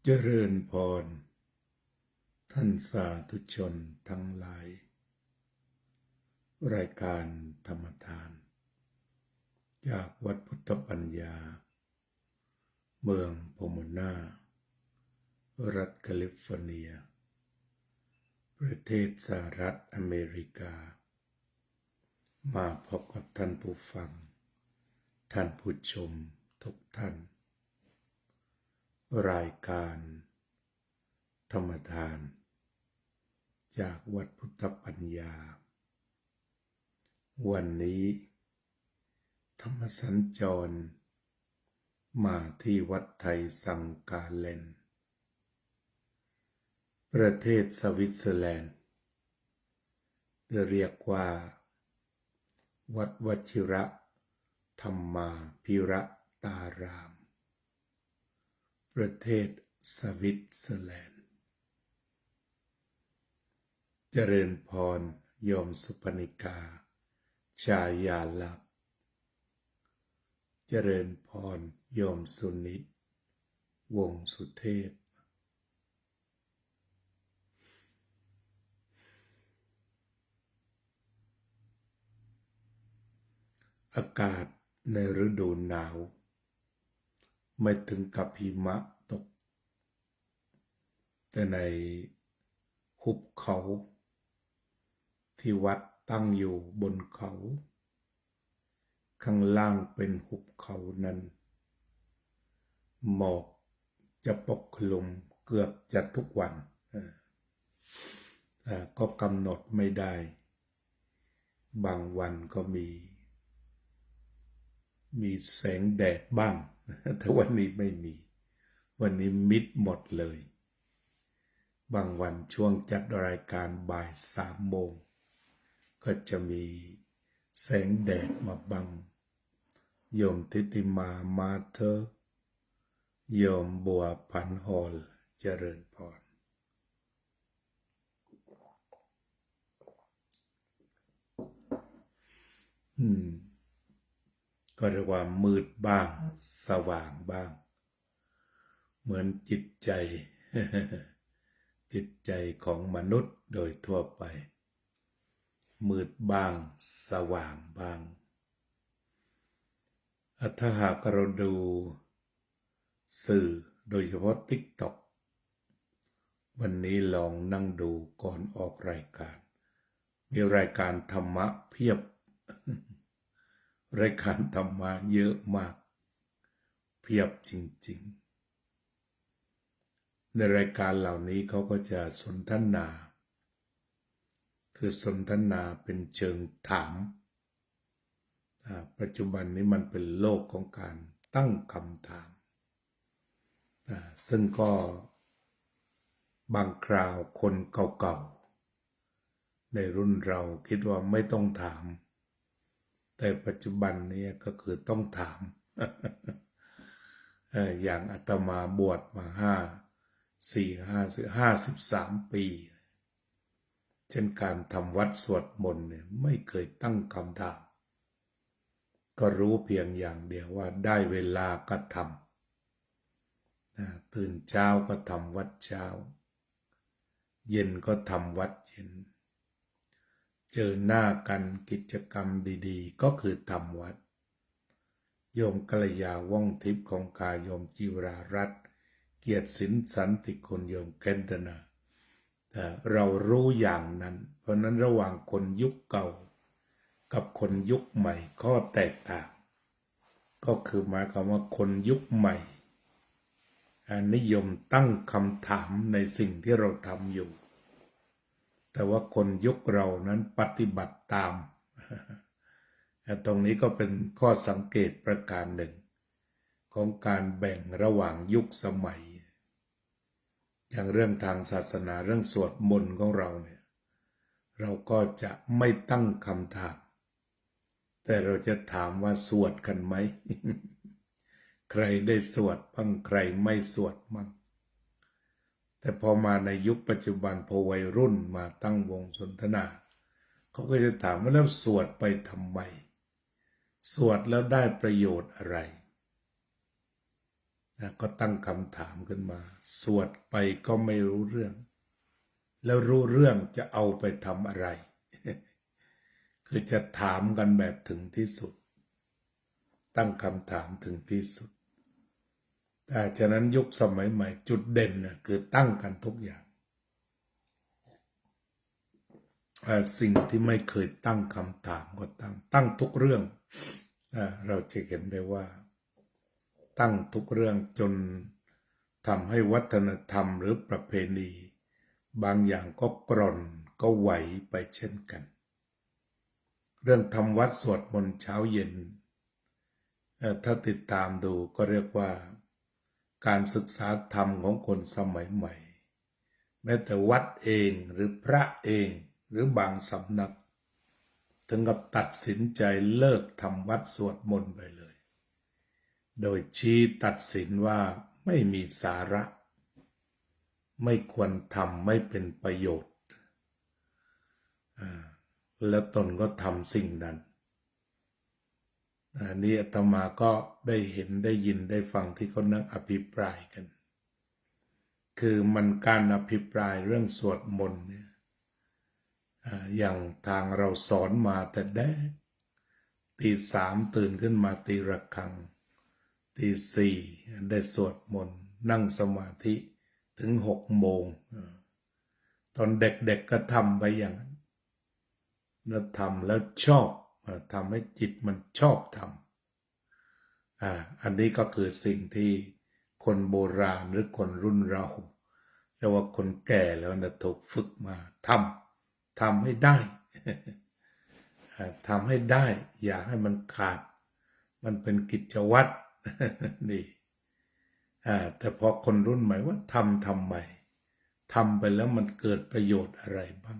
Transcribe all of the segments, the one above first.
เจริญพรท่านสาธุชนทั้งหลายรายการธรรมทานจากวัดพุทธปัญญาเมืองโพโมนารัฐแคลิฟอร์เนียประเทศสหรัฐอเมริกามาพบกับท่านผู้ฟังท่านผู้ชมทุกท่านรายการธรรมทานจากวัดพุทธปัญญาวันนี้ธรรมสัญจรมาที่วัดไทยสังกาเลนประเทศสวิตเซอร์แลนด์เรียกว่าวัดวชิระธรรมาภิระตารามประเทศสวิตเซอร์แลนด์เจริญพรโยมสุปนิกาชายาลักษณ์เจริญพรโยมสุนิตวงศ์สุเทพอากาศในฤดูหนาวไม่ถึงกับหิมะตกแต่ในหุบเขาที่วัดตั้งอยู่บนเขาข้างล่างเป็นหุบเขานั้นหมอกจะปกคลุมเกือบจะทุกวันก็กำหนดไม่ได้บางวันก็มีแสงแดดบ้างแต่วันนี้ไม่มีวันนี้มิดหมดเลยบางวันช่วงจัดรายการบ่าย3 โมงก็จะมีแสงแดดมาบังโยมทิติมามาเธอโยมบัวพันหอลเจริญพรก็เรียกว่ามืดบ้างสว่างบ้างเหมือนจิตใจ จิตใจของมนุษย์โดยทั่วไปมืดบ้างสว่างบ้างถ้าหากเราดูสื่อโดยเฉพาะ TikTok วันนี้ลองนั่งดูก่อนออกรายการมีรายการธรรมะเพียบ รายการธรรมะเยอะมากเพียบจริงๆในรายการเหล่านี้เขาก็จะสนทนาคือสนทนาเป็นเชิงถามปัจจุบันนี้มันเป็นโลกของการตั้งคำถามซึ่งก็บางคราวคนเก่าๆในรุ่นเราคิดว่าไม่ต้องถามแต่ปัจจุบันนี้ก็คือต้องถาม อย่างอาตมาบวชมา53 ปีเช่นการทำวัดสวดมนต์เนี่ยไม่เคยตั้งคำถามก็รู้เพียงอย่างเดียวว่าได้เวลาก็ทำตื่นเช้าก็ทำวัดเช้าเย็นก็ทำวัดเย็นเจอหน้ากันกิจกรรมดีๆก็คือทำวัดโยมกัลยาว่องทิพย์ของกายโยมจิวรารัตน์เกียรติสินสันติคุณโยมแคนดนาเรารู้อย่างนั้นเพราะนั้นระหว่างคนยุคเก่ากับคนยุคใหม่ข้อแตกต่างก็คือหมายความว่าคนยุคใหม่นิยมตั้งคำถามในสิ่งที่เราทำอยู่แต่ว่าคนยุคเรานั้นปฏิบัติตามตรงนี้ก็เป็นข้อสังเกตประการหนึ่งของการแบ่งระหว่างยุคสมัยอย่างเรื่องทางศาสนาเรื่องสวดมนต์ของเราเนี่ยเราก็จะไม่ตั้งคำถามแต่เราจะถามว่าสวดกันไหม ใครได้สวดบ้างใครไม่สวดบ้างแต่พอมาในยุคปัจจุบันพอวัยรุ่นมาตั้งวงสนทนาเขาก็จะถามว่าแล้วสวดไปทำไมสวดแล้วได้ประโยชน์อะไร ก็ตั้งคำถามขึ้นมาสวดไปก็ไม่รู้เรื่องแล้วรู้เรื่องจะเอาไปทำอะไร คือจะถามกันแบบถึงที่สุดตั้งคำถามถึงที่สุดแต่ฉะนั้นยุคสมัยใหม่จุดเด่นนะคือตั้งกันทุกอย่างสิ่งที่ไม่เคยตั้งคำถามก็ตั้งทุกเรื่องเราจะเห็นได้ว่าตั้งทุกเรื่องจนทำให้วัฒนธรรมหรือประเพณีบางอย่างก็กร่อนก็ไหวไปเช่นกันเรื่องทำวัดสวดมนต์เช้าเย็นถ้าติดตามดูก็เรียกว่าการศึกษาธรรมของคนสมัยใหม่แม้แต่วัดเองหรือพระเองหรือบางสำนักถึงกับตัดสินใจเลิกทำวัดสวดมนต์ไปเลยโดยชี้ตัดสินว่าไม่มีสาระไม่ควรทำไม่เป็นประโยชน์แล้วตนก็ทำสิ่งนั้นนี่อาตมาก็ได้เห็นได้ยินได้ฟังที่เขานั่งอภิปรายกันคือมันการอภิปรายเรื่องสวดมนต์เนี่ยอย่างทางเราสอนมาแต่แรกตี 3ตื่นขึ้นมาตีระฆังตี 4ได้สวดมนต์นั่งสมาธิถึง6 โมงตอนเด็กๆก็ทำไปอย่างนั้นแล้วทำแล้วชอบทำให้จิตมันชอบทำอันนี้ก็คือสิ่งที่คนโบราณหรือคนรุ่นเราเรียกว่าคนแก่แล้วนะถูกฝึกมาทำให้ได้ทำให้ได้อย่าให้มันขาดมันเป็นกิจวัตรนี่แต่พอคนรุ่นใหม่ว่าทำไมทำไปแล้วมันเกิดประโยชน์อะไรบ้าง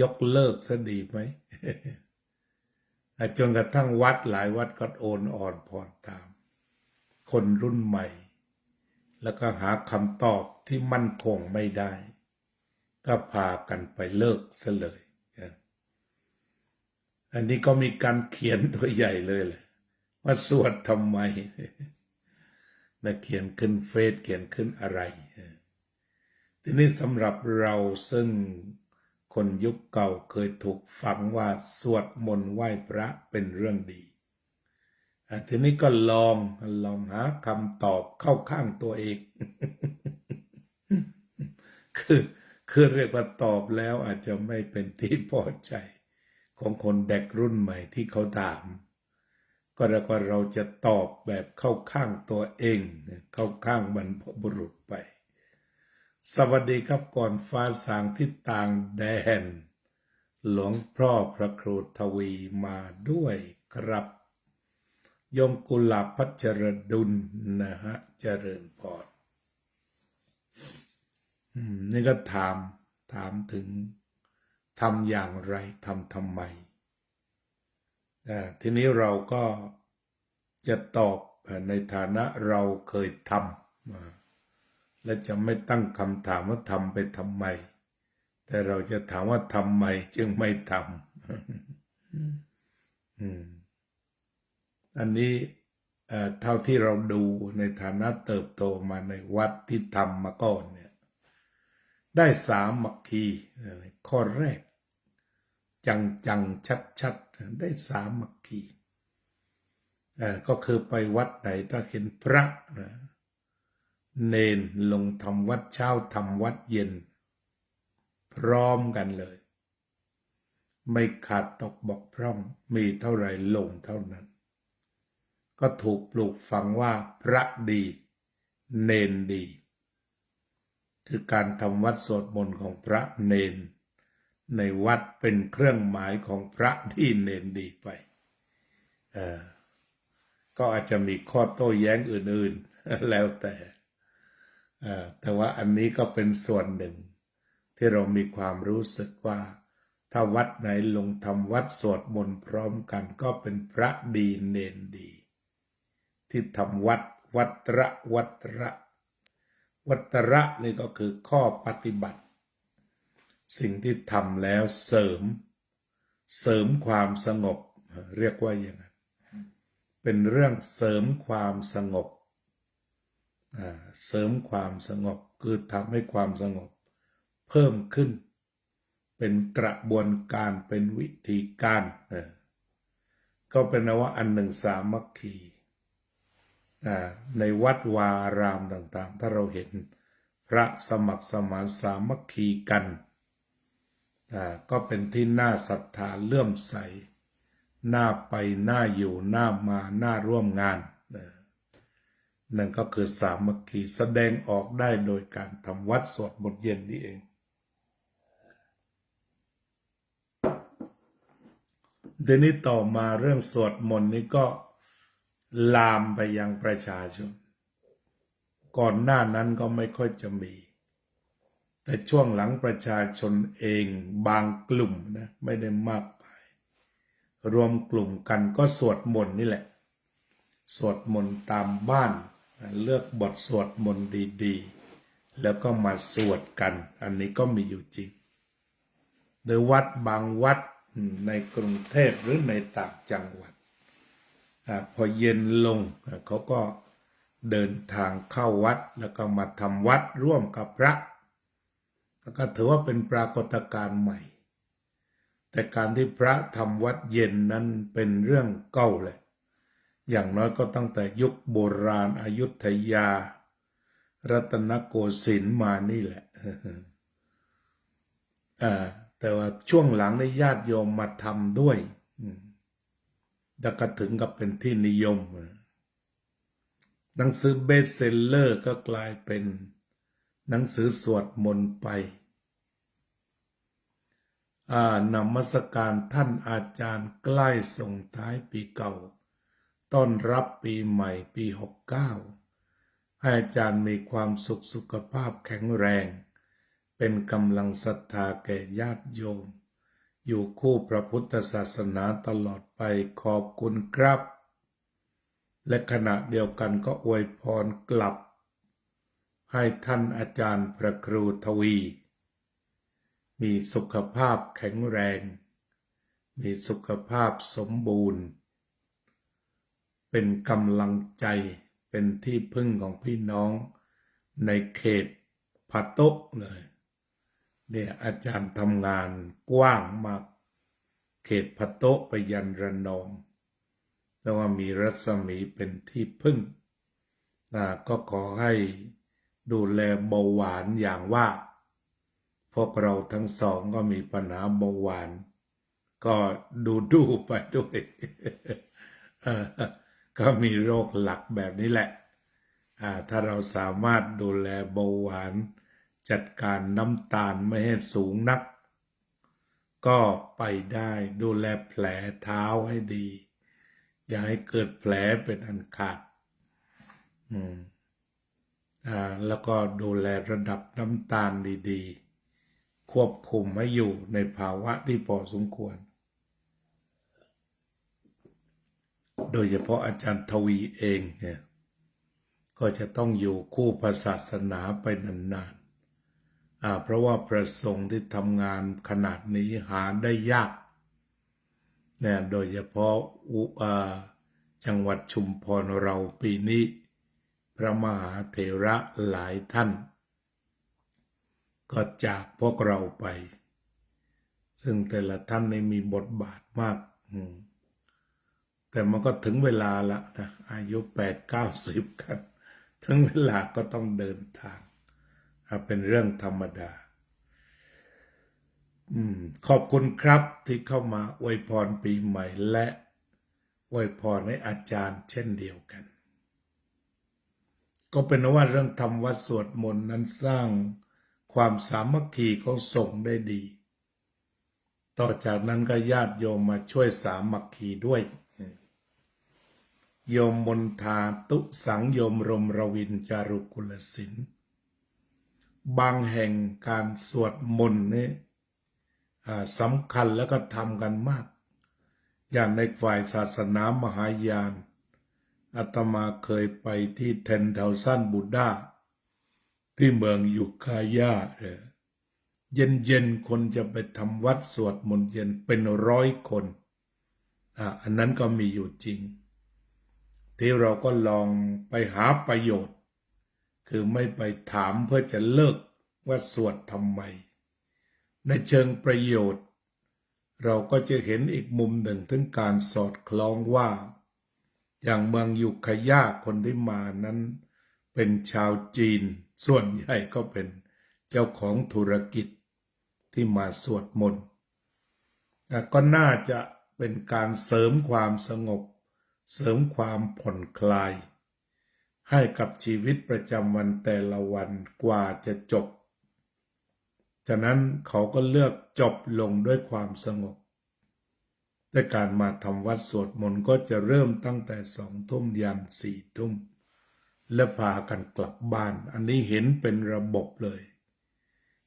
ยกเลิกซะดีไหม จนกระทั่งวัดหลายวัดก็โอนอ่อนผ่อนตามคนรุ่นใหม่แล้วก็หาคำตอบที่มั่นคงไม่ได้ก็พากันไปเลิกซะเลยอันนี้ก็มีการเขียนตัวใหญ่เลยแหละว่าสวดทำไมนะเขียนขึ้นเฟซเขียนขึ้นอะไรทีนี้สำหรับเราซึ่งคนยุคเก่าเคยถูกฝังว่าสวดมนต์ไหว้พระเป็นเรื่องดีทีนี้ก็ลองหาคำตอบเข้าข้างตัวเอง คือเรียกว่าตอบแล้วอาจจะไม่เป็นที่พอใจของคนเด็กรุ่นใหม่ที่เขาถามก็เรียกว่าเราจะตอบแบบเข้าข้างตัวเองเข้าข้างบรรพบุรุษไปสวัสดีครับก่อนฟ้าสางที่ต่างแดนหลวงพ่อพระครูทวีมาด้วยครับโยมกุลาพัชรดุลนะฮะเจริญพรนี่ก็ถามถึงทำอย่างไรทำไมทีนี้เราก็จะตอบในฐานะเราเคยทำและจะไม่ตั้งคำถามว่าทำไปทำไมแต่เราจะถามว่าทำไมจึงไม่ทำอันนี้เท่าที่เราดูในฐานะเติบโตมาในวัดที่ทำมาก่อนเนี่ยได้สามัคคีข้อแรกจังชัดได้สามัคคีก็คือไปวัดไหนถ้าเห็นพระเนนลงทำวัดเช้าทำวัดเย็นพร้อมกันเลยไม่ขาดตกบกพร่องมีเท่าไรลงเท่านั้นก็ถูกปลูกฝังว่าพระดีเนนดีคือการทำวัดสวดมนต์ของพระเนนในวัดเป็นเครื่องหมายของพระที่เนนดีไปก็อาจจะมีข้อโต้แย้งอื่นๆแล้วแต่ว่าอันนี้ก็เป็นส่วนหนึ่งที่เรามีความรู้สึกว่าถ้าวัดไหนลงทำวัดสวดมนต์พร้อมกันก็เป็นพระดีเนนดีที่ทำวัตระนี่ก็คือข้อปฏิบัติสิ่งที่ทำแล้วเสริมความสงบเรียกว่าอย่างนั้นเป็นเรื่องเสริมความสงบ เสริมความสงบคือทำให้ความสงบเพิ่มขึ้นเป็นกระบวนการเป็นวิธีการก็เป็นว่าอันหนึ่งสามัคคีในวัดวาอารามต่างๆถ้าเราเห็นพระสมัครสมานสามัคคีกันก็เป็นที่น่าศรัทธาเลื่อมใสน่าไปน่าอยู่น่ามาน่าร่วมงานนั่นก็คือสามัคคีแสดงออกได้โดยการทำวัดสวดมนต์เย็นนี่เองทีนี้ต่อมาเรื่องสวดมนต์นี้ก็ลามไปยังประชาชนก่อนหน้านั้นก็ไม่ค่อยจะมีแต่ช่วงหลังประชาชนเองบางกลุ่มนะไม่ได้มากไปรวมกลุ่มกันก็สวดมนต์นี่แหละสวดมนต์ตามบ้านเลือกบทสวดมนต์ดีๆแล้วก็มาสวดกันอันนี้ก็มีอยู่จริงโดยวัดบางวัดในกรุงเทพหรือในต่างจังหวัดพอเย็นลงเขาก็เดินทางเข้าวัดแล้วก็มาทำวัดร่วมกับพระแล้วก็ถือว่าเป็นปรากฏการณ์ใหม่แต่การที่พระทำวัดเย็นนั้นเป็นเรื่องเก่าเลยอย่างน้อยก็ตั้งแต่ยุคโบราณอยุธยารัตนโกสินทร์มานี่แหละแต่ว่าช่วงหลังในญาติโยมมาทำด้วยแล้วก็ถึงกับเป็นที่นิยมหนังสือเบสเซลเลอร์ก็กลายเป็นหนังสือสวดมนต์ไปนมัสการท่านอาจารย์ใกล้ส่งท้ายปีเก่าต้อนรับปีใหม่ปี69ให้อาจารย์มีความสุขภาพแข็งแรงเป็นกำลังศรัทธาแก่ญาติโยมอยู่คู่พระพุทธศาสนาตลอดไปขอบคุณครับและขณะเดียวกันก็อวยพรกลับให้ท่านอาจารย์พระครูทวีมีสุขภาพแข็งแรงมีสุขภาพสมบูรณ์เป็นกำลังใจเป็นที่พึ่งของพี่น้องในเขตพะโต๊ะเลยเนี่ยอาจารย์ทำงานกว้างมากเขตพะโต๊ะไปยันระนองแต่ว่ามีรัศมีเป็นที่พึ่งก็ขอให้ดูแลเบาหวานอย่างว่าพวกเราทั้งสองก็มีปัญหาเบาหวานก็ดูไปด้วยก็มีโรคหลักแบบนี้แหละถ้าเราสามารถดูแลเบาหวานจัดการน้ำตาลไม่ให้สูงนักก็ไปได้ดูแลแผลเท้าให้ดีอย่าให้เกิดแผลเป็นอันขาดแล้วก็ดูแลระดับน้ำตาลดีๆควบคุมให้อยู่ในภาวะที่พอสมควรโดยเฉพาะอาจารย์ทวีเองเนี่ยก็จะต้องอยู่คู่พระศาสนาไปนานๆเพราะว่าพระสงฆ์ที่ทำงานขนาดนี้หาได้ยากเนี่ยโดยเฉพาะจังหวัดชุมพรเราปีนี้พระมหาเถระหลายท่านก็จากพวกเราไปซึ่งแต่ละท่านในมีบทบาทมากแต่มันก็ถึงเวลาละนะอายุ80-90กันถึงเวลาก็ต้องเดินทางเป็นเรื่องธรรมดาขอบคุณครับที่เข้ามาอวยพรปีใหม่และอวยพรให้อาจารย์เช่นเดียวกันก็เป็นว่าเรื่องทำวัดสวดมนต์นั้นสร้างความสามัคคีของสงฆ์ได้ดีต่อจากนั้นก็ญาติโยมมาช่วยสามัคคีด้วยโยมมนทาตุสังโยมรมรวินจารุกุลศิลป์บางแห่งการสวดมนต์นี่สำคัญแล้วก็ทำกันมากอย่างในฝ่ายศาสนามหายานอาตมาเคยไปที่10,000 บุดดาที่เมืองยุคายาเย็นคนจะไปทำวัดสวดมนต์เย็นเป็น100 คนอันนั้นก็มีอยู่จริงที่เราก็ลองไปหาประโยชน์ คือไม่ไปถามเพื่อจะเลิกว่าสวดทำไมในเชิงประโยชน์เราก็จะเห็นอีกมุมหนึ่งถึงการสอดคล้องว่าอย่างเมืองยุคยาคนที่มานั้นเป็นชาวจีนส่วนใหญ่ก็เป็นเจ้าของธุรกิจที่มาสวดมนต์ก็น่าจะเป็นการเสริมความสงบเสริมความผ่อนคลายให้กับชีวิตประจำวันแต่ละวันกว่าจะจบฉะนั้นเขาก็เลือกจบลงด้วยความสงบแต่การมาทำวัดสวดมนต์ก็จะเริ่มตั้งแต่20:00 ยัน22:00และพากันกลับบ้านอันนี้เห็นเป็นระบบเลย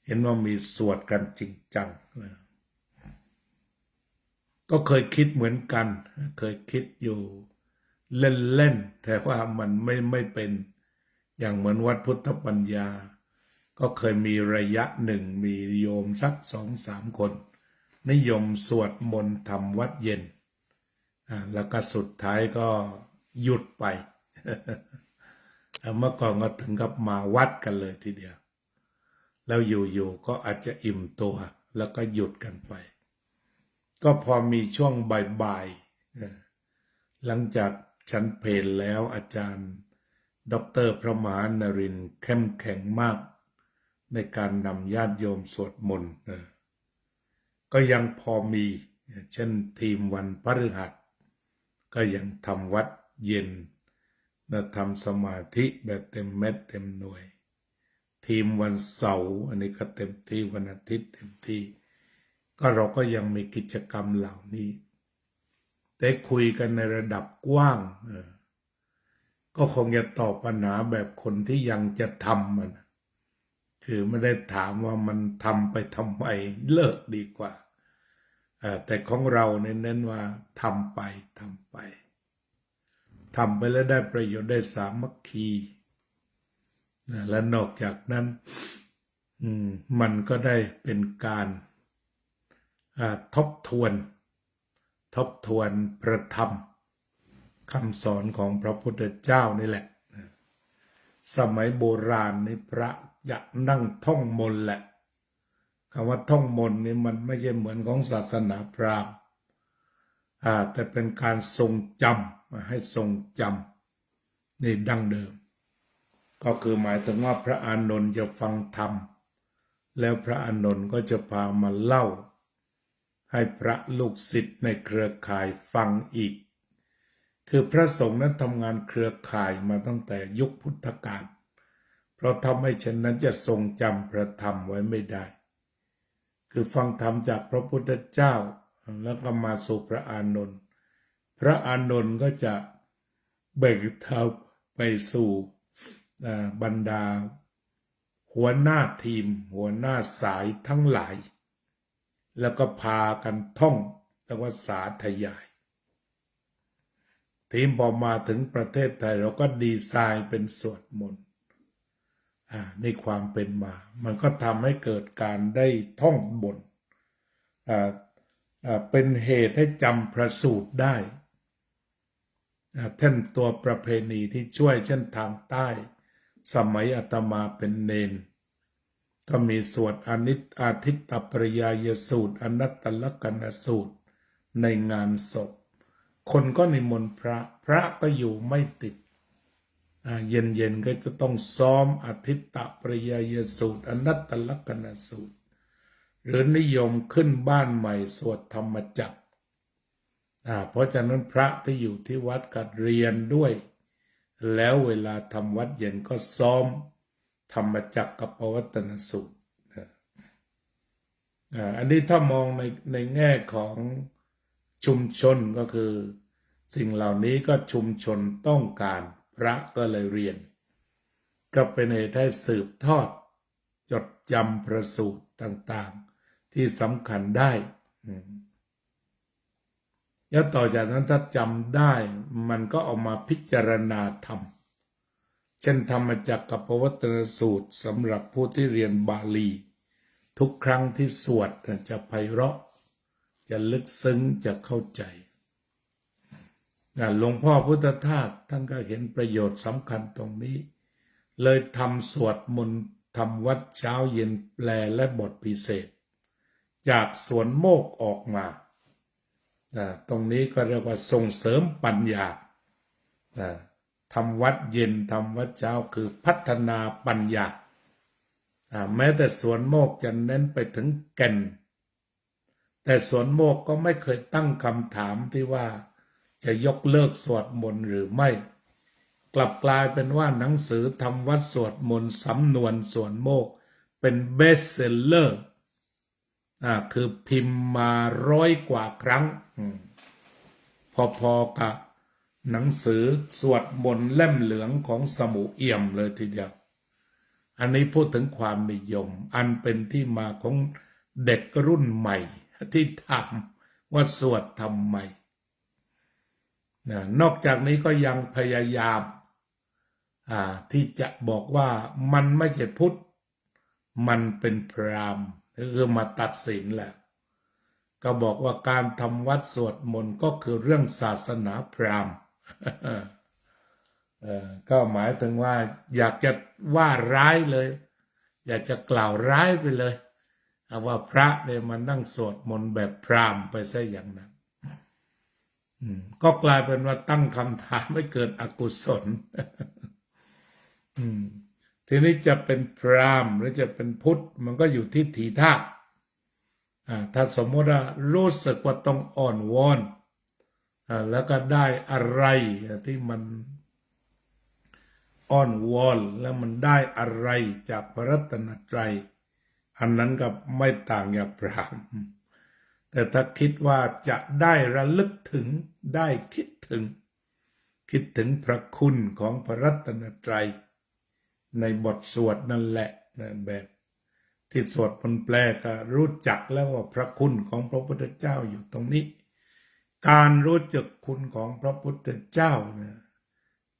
เห็นว่ามีสวดกันจริงจังก็เคยคิดเหมือนกันเคยคิดอยู่เล่นๆแต่ว่ามันไม่เป็นอย่างเหมือนวัดพุทธปัญญาก็เคยมีระยะหนึ่งมีโยมสัก2-3 คนนิยมสวดมนต์ทำวัดเย็นแล้วก็สุดท้ายก็หยุดไป เมื่อก่อนก็ถึงกับมาวัดกันเลยทีเดียวแล้วอยู่ๆก็อาจจะอิ่มตัวแล้วก็หยุดกันไปก็พอมีช่วงบ่ายๆหลังจากฉันเพลแล้วอาจารย์ดร.พระมหานรินทร์เข้มแข็งมากในการนำญาติโยมสวดมนต์ก็ยังพอมีเช่นทีมวันพฤหัสก็ยังทำวัดเย็นทำสมาธิแบบเต็มเม็ดเต็มหน่วยทีมวันเสาร์อันนี้ก็เต็มที่วันอาทิตย์เต็มที่ก็เราก็ยังมีกิจกรรมเหล่านี้แต่คุยกันในระดับกว้างก็คงจะตอบปัญหาแบบคนที่ยังจะทำมันคือไม่ได้ถามว่ามันทำไปทำไมเลิกดีกว่าแต่ของเราเน้นว่าทำไปแล้วได้ประโยชน์ได้สามัคคีและนอกจากนั้นมันก็ได้เป็นการทบทวนพระธรรมคำสอนของพระพุทธเจ้านี่แหละสมัยโบราณนี่พระอยากนั่งท่องมนต์แหละคำว่าท่องมนต์นี่มันไม่ใช่เหมือนของศาสนาพราหมณ์แต่เป็นการทรงจำให้ทรงจำนี่ดั้งเดิมก็คือหมายถึงว่าพระอานนท์จะฟังธรรมแล้วพระอานนท์ก็จะพามาเล่าให้พระลูกศิษย์ในเครือข่ายฟังอีกคือพระสงฆ์นั้นทำงานเครือข่ายมาตั้งแต่ยุคพุทธกาลเพราะทำให้เช่นนั้นจะทรงจำพระธรรมไว้ไม่ได้คือฟังธรรมจากพระพุทธเจ้าแล้วก็มาสู่พระอานนท์พระอานนท์ก็จะเบิกเท้าไปสู่บรรดาหัวหน้าทีมหัวหน้าสายทั้งหลายแล้วก็พากันท่องแล้วก็สาธยายทีมพอมาถึงประเทศไทยเราก็ดีไซน์เป็นสวดมนต์ในความเป็นมามันก็ทำให้เกิดการได้ท่องบนเป็นเหตุให้จำพระสูตรได้เช่นตัวประเพณีที่ช่วยเช่นทางใต้สมัยอาตมาเป็นเนนก็มีสวดอาทิตตปริยายสูตรอนัตตลกนสูตรในงานศพคนก็นิมนต์พระก็อยู่ไม่ติดเย็นก็จะต้องซ้อมอาทิตตปริยายสูตรอนัตตลกนสูตรหรือนิยมขึ้นบ้านใหม่สวดธรรมจักรเพราะฉะนั้นพระที่อยู่ที่วัดก็เรียนด้วยแล้วเวลาทำวัดเย็นก็ซ้อมธรรมจักรกับปวัตตนสูตรอันนี้ถ้ามองในแง่ของชุมชนก็คือสิ่งเหล่านี้ก็ชุมชนต้องการพระก็เลยเรียนก็เป็นเหตุให้สืบทอดจดจำพระสูตรต่างๆที่สำคัญได้แล้วต่อจากนั้นถ้าจำได้มันก็เอามาพิจารณาธรรมเช่นธรรมจักรกับปวัตตนสูตรสำหรับผู้ที่เรียนบาลีทุกครั้งที่สวดจะไพเราะจะลึกซึ้งจะเข้าใจหลวงพ่อพุทธทาสท่านก็เห็นประโยชน์สำคัญตรงนี้ เลยทำสวดมนต์ทำวัดเช้าเย็นแปลและบทพิเศษจากสวนโมกออกมาตรงนี้ก็เรียกว่าส่งเสริมปัญญาทำวัดเย็นทำวัดเช้าคือพัฒนาปัญญาแม้แต่สวนโมกจะเน้นไปถึงแก่นแต่สวนโมกก็ไม่เคยตั้งคำถามที่ว่าจะยกเลิกสวดมนต์หรือไม่กลับกลายเป็นว่าหนังสือทำวัดสวดมนต์สำนวนสวนโมกเป็นเบสเซลเลอร์คือพิมพ์มา100 กว่าครั้งพอๆกับหนังสือสวดมนต์เล่มเหลืองของสมุเอี่ยมเลยทีเดียวอันนี้พูดถึงความนิยมอันเป็นที่มาของเด็กรุ่นใหม่ที่ถามว่าสวดทำไมนอกจากนี้ก็ยังพยายามที่จะบอกว่ามันไม่ใช่พุทธมันเป็นพราหมณ์คือมาตัดสินแหละก็บอกว่าการทำวัดสวดมนต์ก็คือเรื่องศาสนาพราหมณ์ก็หมายถึงว่าอยากจะว่าร้ายเลยอยากจะกล่าวร้ายไปเลยว่าพระเนี่ยมานั่งสวดมนต์แบบพราหมณ์ไปซะอย่างนั้นก็กลายเป็นว่าตั้งคำถามให้เกิดอกุศลทีนี้จะเป็นพราหมณ์หรือจะเป็นพุทธมันก็อยู่ที่ทีท่าถ้าสมมติว่ารู้สึกว่าต้องอ่อนวอนแล้วก็ได้อะไรที่มันอ้อนวอนแล้วมันได้อะไรจากพระรัตนตรัยอันนั้นก็ไม่ต่างจากพราหมณ์แต่ถ้าคิดว่าจะได้ระลึกถึงได้คิดถึงพระคุณของพระรัตนตรัยในบทสวดนั่นแหละแบบที่สวดมันแปลก็รู้จักแล้วว่าพระคุณของพระพุทธเจ้าอยู่ตรงนี้การรู้จักคุณของพระพุทธเจ้าเนี่ย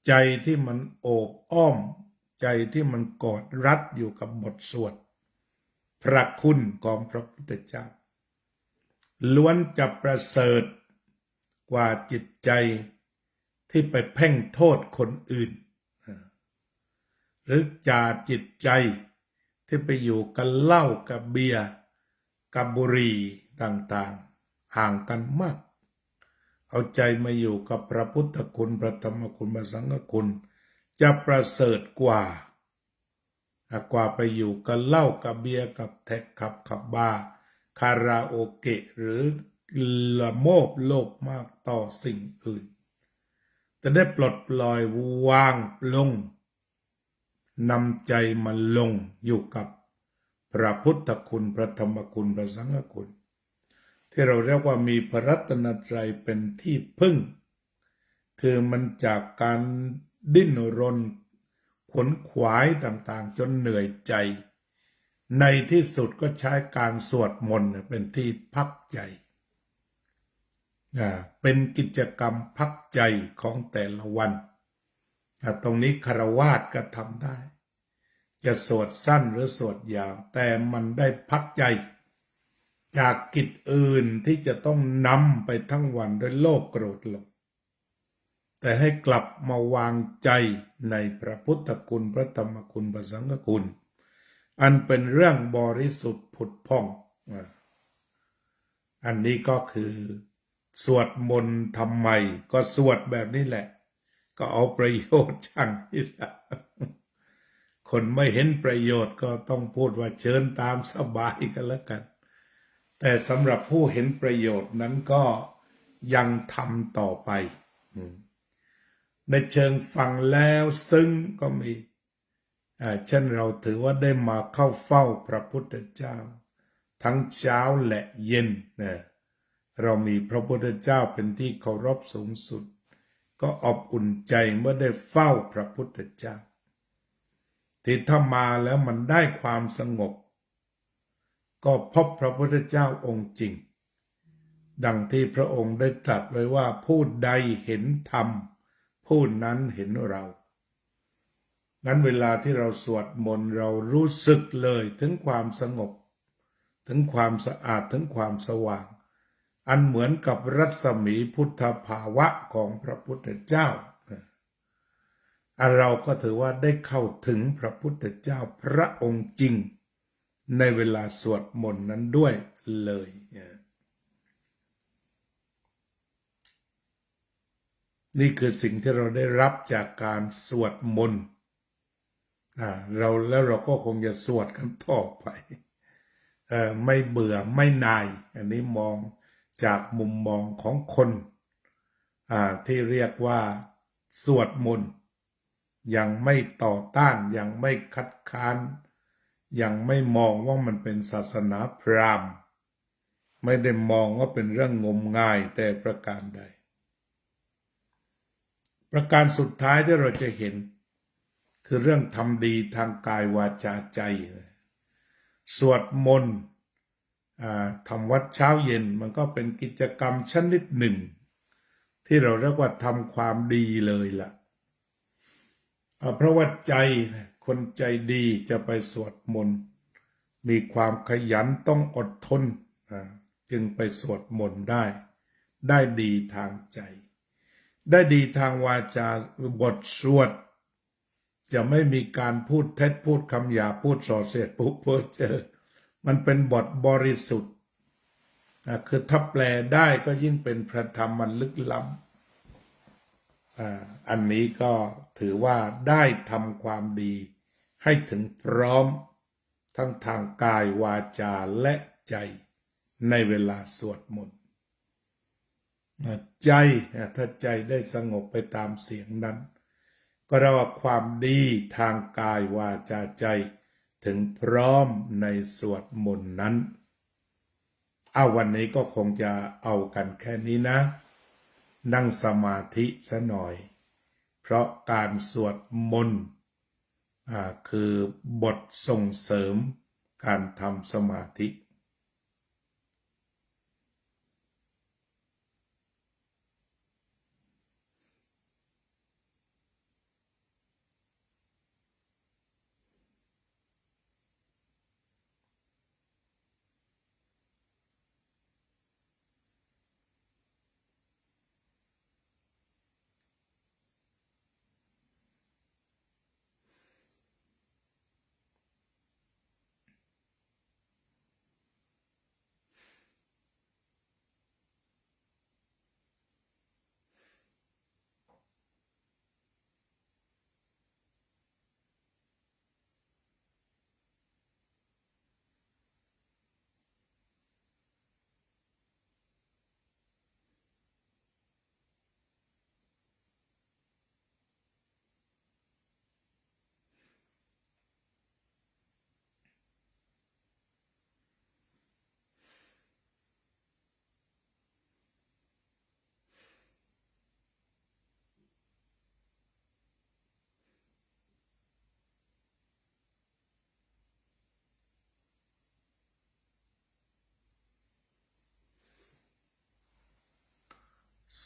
ใจที่มันโอบอ้อมใจที่มันกอดรัดอยู่กับบทสวดพระคุณของพระพุทธเจ้าล้วนจะประเสริฐกว่าจิตใจที่ไปเพ่งโทษคนอื่นหรือจาจิตใจที่ไปอยู่กับเหล้ากับเบียร์กับบุหรี่ต่างๆห่างกันมากเอาใจมาอยู่กับพระพุทธคุณพระธรรมคุณพระสังฆคุณจะประเสริฐกว่าไปอยู่กับเหล้ากับเบียร์กับแท็กขับบาร์คาราโอเกะหรือละโมบโลภมากต่อสิ่งอื่นจะได้ปลดปล่อยวางลงนำใจมันลงอยู่กับพระพุทธคุณพระธรรมคุณพระสังฆคุณที่เราเรียกว่ามีพระรัตนตรัยเป็นที่พึ่งคือมันจากการดิ้นรนขวนขวายต่างๆจนเหนื่อยใจในที่สุดก็ใช้การสวดมนต์เป็นที่พักใจเป็นกิจกรรมพักใจของแต่ละวันตรงนี้ฆราวาสก็ทำได้จะสวดสั้นหรือสวดยาวแต่มันได้พักใจจากกิจอื่นที่จะต้องนำไปทั้งวันด้วยโลภโกรธหลงแต่ให้กลับมาวางใจในพระพุทธคุณพระธรรมคุณพระสังฆคุณอันเป็นเรื่องบริสุทธิ์ผุดผ่องอันนี้ก็คือสวดมนต์ทำไมก็สวดแบบนี้แหละก็เอาประโยชน์ช่างนี่แหละคนไม่เห็นประโยชน์ก็ต้องพูดว่าเชิญตามสบายกันแล้วกันแต่สำหรับผู้เห็นประโยชน์นั้นก็ยังทำต่อไปในเชิงฟังแล้วซึ่งก็มีเช่นเราถือว่าได้มาเข้าเฝ้าพระพุทธเจ้าทั้งเช้าและเย็นเรามีพระพุทธเจ้าเป็นที่เคารพสูงสุดก็อบอุ่นใจเมื่อได้เฝ้าพระพุทธเจ้าที่ถ้ามาแล้วมันได้ความสงบก็พบพระพุทธเจ้าองค์จริงดังที่พระองค์ได้ตรัสไว้ว่าผู้ใดเห็นธรรมผู้นั้นเห็นเรางั้นเวลาที่เราสวดมนต์เรารู้สึกเลยถึงความสงบถึงความสะอาดถึงความสว่างอันเหมือนกับรัศมีพุทธภาวะของพระพุทธเจ้า เราก็ถือว่าได้เข้าถึงพระพุทธเจ้าพระองค์จริงในเวลาสวดมนต์นั้นด้วยเลยนี่คือสิ่งที่เราได้รับจากการสวดมนต์แล้วเราก็คงจะสวดกันต่อไปไม่เบื่อไม่นายอันนี้มองจากมุมมองของคนที่เรียกว่าสวดมนต์ยังไม่ต่อต้านยังไม่คัดค้านยังไม่มองว่ามันเป็นศาสนาพราหมณ์ไม่ได้มองว่าเป็นเรื่องงมงายแต่ประการใดประการสุดท้ายที่เราจะเห็นคือเรื่องทำดีทางกายวาจาใจสวดมนต์ทำวัดเช้าเย็นมันก็เป็นกิจกรรมชนิดหนึ่งที่เราเรียกว่าทำความดีเลยล่ะเพราะว่าใจคนใจดีจะไปสวดมนต์มีความขยันต้องอดทนจึงไปสวดมนต์ได้ดีทางใจได้ดีทางวาจาบทสวดจะไม่มีการพูดเท็จพูดคำหยาพูดส่อเสียดปุ๊บเพ้อเจ้อมันเป็นบทบริสุทธิ์คือถ้าแปลได้ก็ยิ่งเป็นพระธรรมมันลึกล้ำอันนี้ก็ถือว่าได้ทำความดีให้ถึงพร้อมทั้งทางกายวาจาและใจในเวลาสวดมนต์ใจถ้าใจได้สงบไปตามเสียงนั้นก็เรียกว่าความดีทางกายวาจาใจถึงพร้อมในสวดมนต์นั้นวันนี้ก็คงจะเอากันแค่นี้นะนั่งสมาธิซะหน่อยเพราะการสวดมนต์คือบทส่งเสริมการทำสมาธิ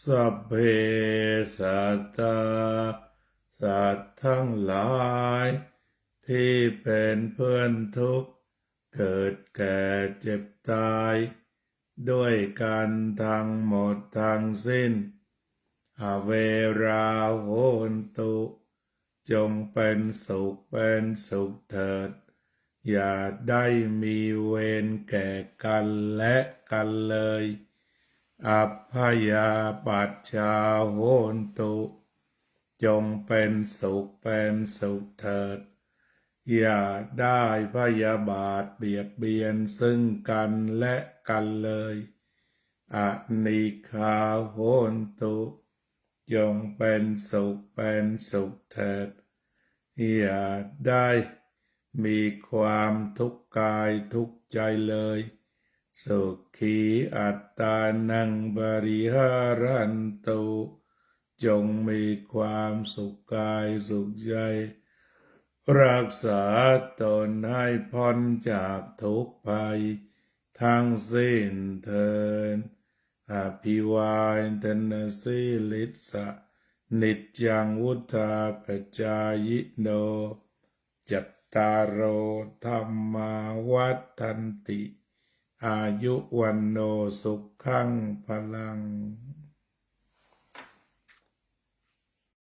สัพเพสัตตาสัตว์ทั้งหลายที่เป็นเพื่อนทุกข์เกิดแก่เจ็บตายด้วยกันทั้งหมดทั้งสิ้นเวราโหนตุจงเป็นสุขเป็นสุขเถิดอย่าได้มีเวรแก่กันและกันเลยอัพพยาปัชชาโหนตุจงเป็นสุขเป็นสุขเถิดอย่าได้พยาบาทเบียดเบียนซึ่งกันและกันเลยอนิฆาโหนตุจงเป็นสุขเป็นสุขเถิดอย่าได้มีความทุกข์กายทุกข์ใจเลยสุขีอัตตานังบริหารันตุจงมีความสุขกายสุขใจรักษาตนให้พ้นจากทุกภัยทั้งสิ้นเถิดอภิวาทนาสิลิสะนิจจังวุธาปจายโนจัตตารโอธรรมาวัฏันติอายุวันโนสุขังพลัง